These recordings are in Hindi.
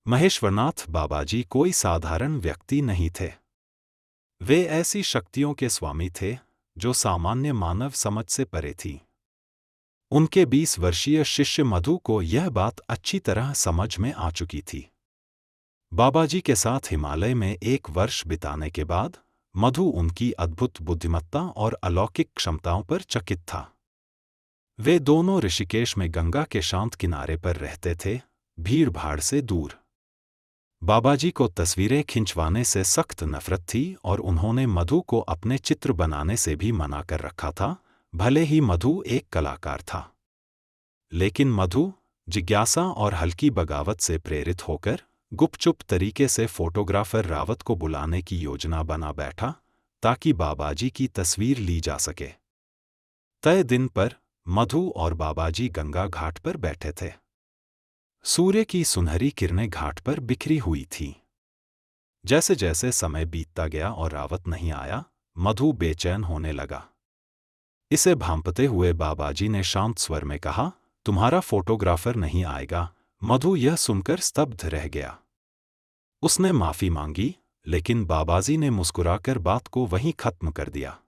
महेश्वरनाथ बाबाजी कोई साधारण व्यक्ति नहीं थे। वे ऐसी शक्तियों के स्वामी थे जो सामान्य मानव समझ से परे थी। उनके 20 वर्षीय शिष्य मधु को यह बात अच्छी तरह समझ में आ चुकी थी। बाबाजी के साथ हिमालय में 1 वर्ष बिताने के बाद मधु उनकी अद्भुत बुद्धिमत्ता और अलौकिक क्षमताओं पर चकित था। वे दोनों ऋषिकेश में गंगा के शांत किनारे पर रहते थे, भीड़ भाड़ से दूर। बाबाजी को तस्वीरें खिंचवाने से सख्त नफरत थी और उन्होंने मधु को अपने चित्र बनाने से भी मना कर रखा था, भले ही मधु एक कलाकार था। लेकिन मधु जिज्ञासा और हल्की बगावत से प्रेरित होकर गुपचुप तरीके से फोटोग्राफर रावत को बुलाने की योजना बना बैठा ताकि बाबाजी की तस्वीर ली जा सके। तय दिन पर मधु और बाबाजी गंगा घाट पर बैठे थे। सूर्य की सुनहरी किरणें घाट पर बिखरी हुई थीं। जैसे जैसे समय बीतता गया और रावत नहीं आया, मधु बेचैन होने लगा। इसे भांपते हुए बाबाजी ने शांत स्वर में कहा, तुम्हारा फोटोग्राफर नहीं आएगा। मधु यह सुनकर स्तब्ध रह गया। उसने माफी मांगी, लेकिन बाबाजी ने मुस्कुराकर बात को वहीं खत्म कर दिया।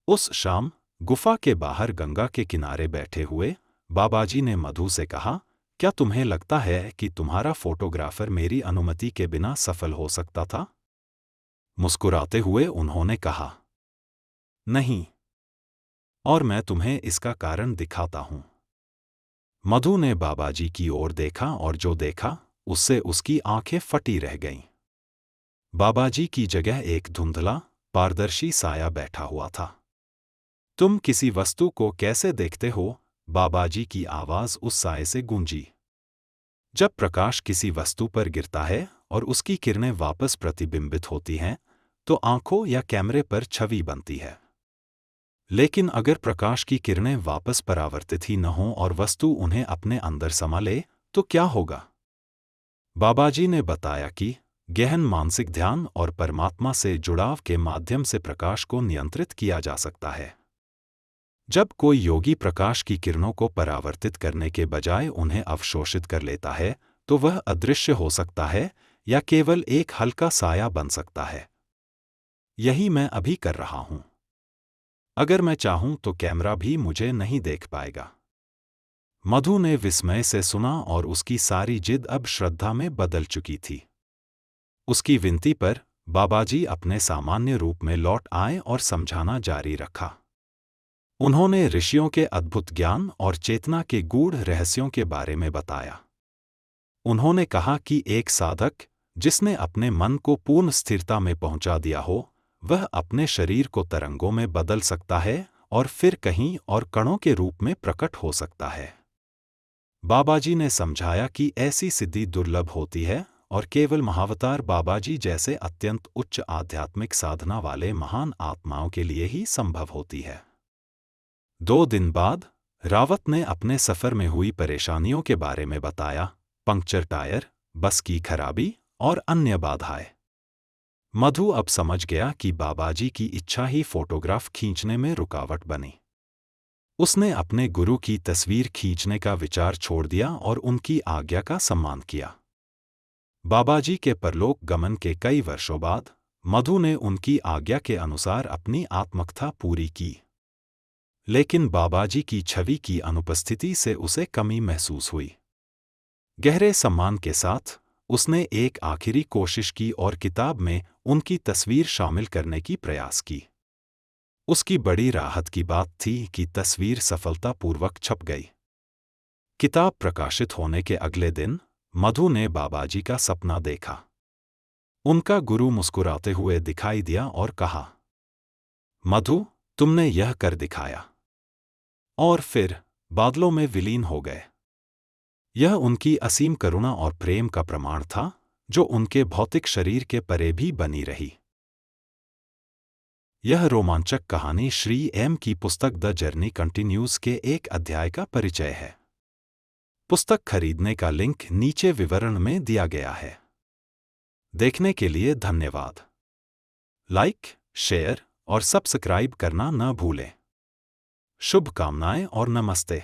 उस शाम गुफा के बाहर गंगा के किनारे बैठे हुए बाबाजी ने मधु से कहा, क्या तुम्हें लगता है कि तुम्हारा फोटोग्राफर मेरी अनुमति के बिना सफल हो सकता था? मुस्कुराते हुए उन्होंने कहा, नहीं, और मैं तुम्हें इसका कारण दिखाता हूं। मधु ने बाबाजी की ओर देखा और जो देखा उससे उसकी आंखें फटी रह गईं। बाबाजी की जगह एक धुंधला, पारदर्शी साया बैठा हुआ था। तुम किसी वस्तु को कैसे देखते हो? बाबाजी की आवाज उस साए से गूंजी। जब प्रकाश किसी वस्तु पर गिरता है और उसकी किरणें वापस प्रतिबिंबित होती हैं, तो आंखों या कैमरे पर छवि बनती है। लेकिन अगर प्रकाश की किरणें वापस परावर्तित ही न हों और वस्तु उन्हें अपने अंदर समा ले, तो क्या होगा? बाबाजी ने बताया कि गहन मानसिक ध्यान और परमात्मा से जुड़ाव के माध्यम से प्रकाश को नियंत्रित किया जा सकता है। जब कोई योगी प्रकाश की किरणों को परावर्तित करने के बजाय उन्हें अवशोषित कर लेता है, तो वह अदृश्य हो सकता है या केवल एक हल्का साया बन सकता है। यही मैं अभी कर रहा हूं। अगर मैं चाहूं तो कैमरा भी मुझे नहीं देख पाएगा। मधु ने विस्मय से सुना और उसकी सारी जिद अब श्रद्धा में बदल चुकी थी। उसकी विनती पर बाबाजी अपने सामान्य रूप में लौट आए और समझाना जारी रखा। उन्होंने ऋषियों के अद्भुत ज्ञान और चेतना के गूढ़ रहस्यों के बारे में बताया। उन्होंने कहा कि एक साधक जिसने अपने मन को पूर्ण स्थिरता में पहुंचा दिया हो, वह अपने शरीर को तरंगों में बदल सकता है और फिर कहीं और कणों के रूप में प्रकट हो सकता है। बाबाजी ने समझाया कि ऐसी सिद्धि दुर्लभ होती है और केवल महावतार बाबाजी जैसे अत्यंत उच्च आध्यात्मिक साधना वाले महान आत्माओं के लिए ही संभव होती है। 2 दिन बाद रावत ने अपने सफर में हुई परेशानियों के बारे में बताया, पंक्चर टायर, बस की खराबी और अन्य बाधाएं। मधु अब समझ गया कि बाबाजी की इच्छा ही फोटोग्राफ खींचने में रुकावट बनी। उसने अपने गुरु की तस्वीर खींचने का विचार छोड़ दिया और उनकी आज्ञा का सम्मान किया। बाबाजी के परलोक गमन के कई वर्षों बाद मधु ने उनकी आज्ञा के अनुसार अपनी आत्मकथा पूरी की। लेकिन बाबाजी की छवि की अनुपस्थिति से उसे कमी महसूस हुई। गहरे सम्मान के साथ उसने एक आखिरी कोशिश की और किताब में उनकी तस्वीर शामिल करने की प्रयास की। उसकी बड़ी राहत की बात थी कि तस्वीर सफलतापूर्वक छप गई। किताब प्रकाशित होने के अगले दिन मधु ने बाबाजी का सपना देखा। उनका गुरु मुस्कुराते हुए दिखाई दिया और कहा, मधु, तुमने यह कर दिखाया। और फिर बादलों में विलीन हो गए। यह उनकी असीम करुणा और प्रेम का प्रमाण था, जो उनके भौतिक शरीर के परे भी बनी रही। यह रोमांचक कहानी श्री एम की पुस्तक द जर्नी कंटिन्यूज के एक अध्याय का परिचय है। पुस्तक खरीदने का लिंक नीचे विवरण में दिया गया है। देखने के लिए धन्यवाद। लाइक, शेयर और सब्सक्राइब करना न भूलें। शुभकामनाएं और नमस्ते।